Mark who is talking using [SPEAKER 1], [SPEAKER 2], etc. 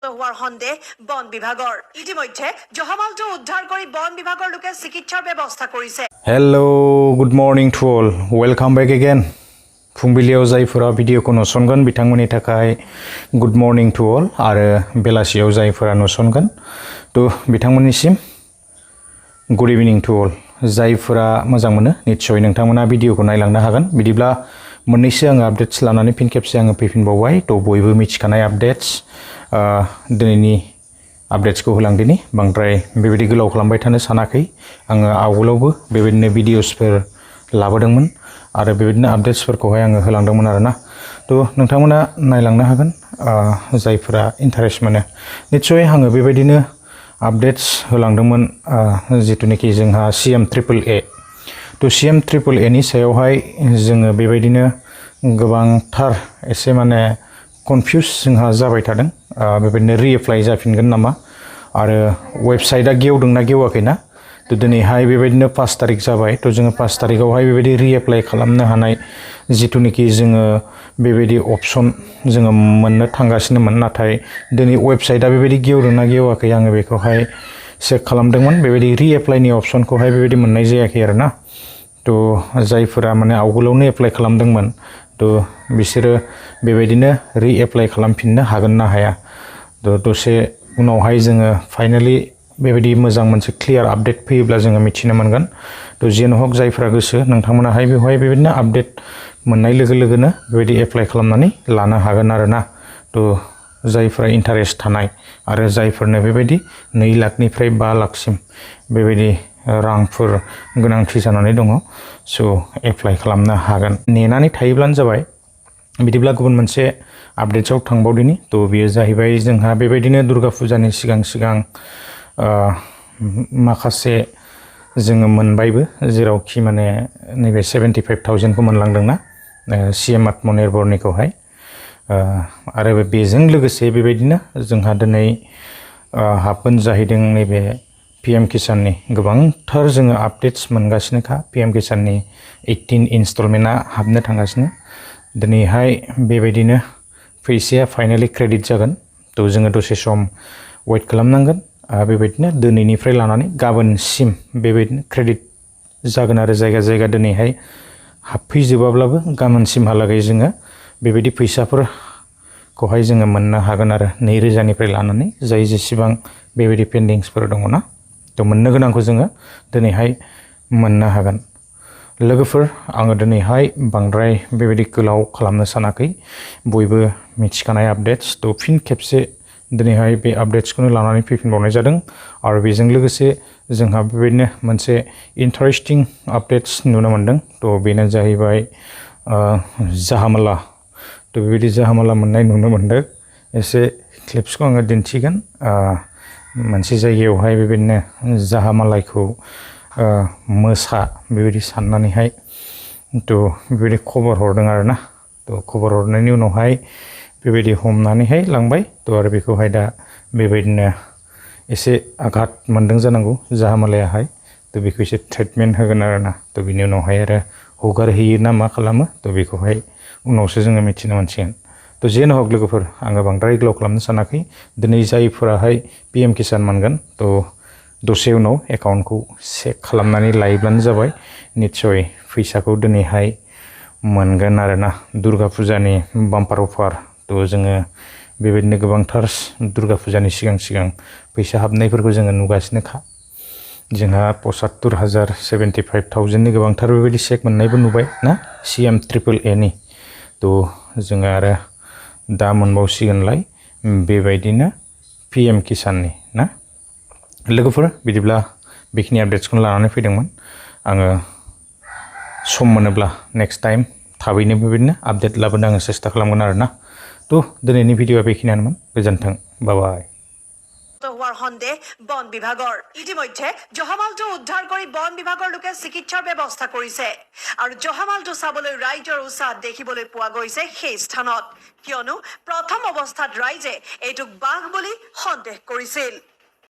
[SPEAKER 1] হোৱাৰ সন্দেহ বন বিভাগৰ ইতিমধ্যে জহামালটো উদ্ধাৰ কৰি বন বিভাগৰ লোকে চিকিৎসাৰ ব্যৱস্থা কৰিছে।
[SPEAKER 2] Hello good morning to all welcome back again फुंबिलियाव जायफोरा भिडिअखौ नुसनगोन बिथांमोननि थाखाय गुड मर्निं टू ऑल आरो बेलासियाव जायफोरा नुसनगोन तो बिथांमोननिसिम गुड इभिनिं टू ऑल जायफोरा मोजां मोनो निश्चय नोंथांमोना भिडिअखौ नायलांनो हागोन। बिदिब्ला मोननैसो आङो आपडेट्स लानानै फिन खेबसे आङो फैफिनबावबाय तो बयबो मिथिखानाय आपडेट्स दिनैनि आपडेट्सखौ होलांदिनि बांद्राय बेबायदि गोलाव खालामबाय थानो सानाखै आङो आवगोलावबो बेबायदिनो भिडिअसफोर लाबोदोंमोन आरो बेबायदिनो आपडेट्सफोरखौहाय आङो होलांदोंमोन आरोना तो नोंथांमोना नायलांनो हागोन जायफोरा इन्टारेस्ट मोनो निश्चय आङो बेबायदिनो आपडेट्स होलांदोंमोन जितुनिखि जोंहा CM-AAA तो CM-AAA नि सायावहाय जोङो बेबायदिनो गोबांथार एसे माने कनफ्यूज जोंहा जाबाय थादों बेबायदिनो रिएप्लाइ जाफिनगोन नामा आरो वेबसाइटआ गेवदोंना गेवाखैना तो दिनैहाय बेबायदिनो 5 तारिख जाबाय तो जोङो 5 तारिखआवहाय बेबायदि रिएप्लाइ खालामनो हानाय जितुनिखि जोङो बेबायदि अपसन जोङो मोननो थांगासिनोमोन नाथाय दिनै वेबसाइटआ बेबायदि गेवदोंना गेवाखै आङो बेखौहाय चेक खालामदोंमोन बेबायदि रिएप्लाइनि अपसनखौहाय बेबायदि मोननाय जायाखै आरोना तो जायफोरा माने आवगोलावनो एप्लाइ खालामदोंमोन तो बिसोरो बेबायदिनो रिएप्लाइ खालामफिननो हागोन ना हाया तो दसे उनावहाय जोङो फाइनाली बेबायदि मोजां मोनसे क्लियार आपडेट फैयोब्ला जोङो मिथिनो मोनगोन तो जेन हक जायफोरा गोसो नोंथांमोनाहाय बेवहाय बेबायदिनो आपडेट मोननाय लोगो लोगोनो बेबायदि एप्लाइ खालामनानै लानो हागोन आरोना तो जायफोरा इन्टारेस्ट थानाय आरो जायफोरनो बेबायदि 2 लाखनिफ्राय 5 लाखसिम बेबायदि रांफोर गोनांथि जानानै दङ सो एप्लाइ खालामनो हागोन नेनानै थायोब्लानो जाबाय। बिदिब्ला गुबुन मोनसे आपडेट्सआव थांबावदिनि तो बेयो जाहैबाय जोंहा बेबायदिनो दुर्गा फुजानि सिगां माखासे जोङो मोनबायबो जेरावखि माने नैबे 75,000 खौ मोनलांदोंना CM आत्मनिर्भरनिखौहाय आरो बेजों लोगोसे बेबायदिनो जोंहा दिनै हाबगोन जाहैदों नैबे PM किसाननि गोबांथार जोङो आपडेट्स मोनगासिनोखा PM किसाननि 18 इनस्टलमेन्टआ हाबनो थांगासिनो दिनैहाय बेबायदिनो फैसाया फाइनाली क्रेडिट जागोन तो जोङो दसे सम वेट खालामनांगोन बेबायदिनो दिनैनिफ्राय लानानै गाबोनसिम बेबायदिनो क्रेडिट जागोन आरो जायगा जायगा दिनैहाय हाबफैजोबाब्लाबो गाबोनसिमहालागै जोङो बेबायदि फैसाफोरखौहाय जोङो मोननो हागोन आरो 2,000 निफ्राय लानानै जाय जेसेबां बेबायदि पेन्डिंसफोर दङना तो मोननो गोनांखौ जोङो दिनैहाय मोननो हागोन। लोगोफोर आङो दिनैहाय बांद्राय बेबायदि गोलाव खालामनो सानाखै बयबो मिथिखानाय आपडेट्स तो फिन खेबसे दिनैहाय बे आपडेट्सखौनो लानानै फैफिनबावनाय जादों आरो बेजों लोगोसे जोंहा बेबायदिनो मोनसे इन्टारेस्टिं आपडेट्स नुनो मोनदों तो बेनो जाहैबाय जाहामाला तो बेबायदि जाहामाला मोननाय नुनो मोनदों एसे क्लिप्सखौ आङो दिन्थिगोन मोनसे जायगायावहाय बेबायदिनो जाहामालायखौ मोसा बेबायदि साननानैहाय तो बेबायदि खबर हरदों आरोना तो खबर हरनायनि उनावहाय बेबायदि हमनानैहाय लांबाय तो आरो बेखौहाय दा बेबायदिनो एसे आघात मोनदों जानांगौ जाहामालायाहाय तो बेखौ एसे ट्रिटमेन्ट होगोन आरोना तो बिनि उनावहाय आरो हगारहैयो ना मा खालामो तो बेखौहाय उनावसो जोङो मिथिनो मोनसिगोन तो जेन हक लोगोफोर आङो बांद्राय गोलाव खालामनो सानाखै दिनै जायफोराहाय PM किसान मोनगोन तो दसे उनाव एकाउन्टखौ चेक खालामनानै लायोब्लानो जाबाय निश्चय फैसाखौ दिनैहाय मोनगोन आरोना दुर्गा फुजानि बाम्पार अफार तो जोङो बेबायदिनो गोबांथार दुर्गा फुजानि सिगां फैसा हाबनायफोरखौ जोङो नुगासिनोखा जोंहा 75,000 75,000 नि गोबांथार बेबायदि चेक मोननायबो नुबाय ना CM-AAA नि तो जोङो आरो दा मोनबावसिगोनलाय बेबायदिनो PM किसाननि ना लोगोफोर बिदिब्ला बेखिनि आपडेट्सखौनो लानानै फैदोंमोन आङो सम मोनोब्ला नेक्स्ट टाइम थाबैनो बेबायदिनो आपडेट लाबोनो आङो सेस्था खालामगोन आरोना तो दिनैनि भिडिअआ बेखिनियानोमोन गोजोन्थों बाय
[SPEAKER 1] হোৱাৰ সন্দেহ বন বিভাগৰ ইতিমধ্যে জহামালটো উদ্ধাৰ কৰি বন বিভাগৰ লোকে চিকিৎসাৰ ব্যৱস্থা কৰিছে আৰু জহামালটো চাবলৈ ৰাইজৰ উৎসাহ দেখিবলৈ পোৱা গৈছে সেই স্থানত কিয়নো প্ৰথম অৱস্থাত ৰাইজে এইটোক বাঘ বুলি সন্দেহ কৰিছিল।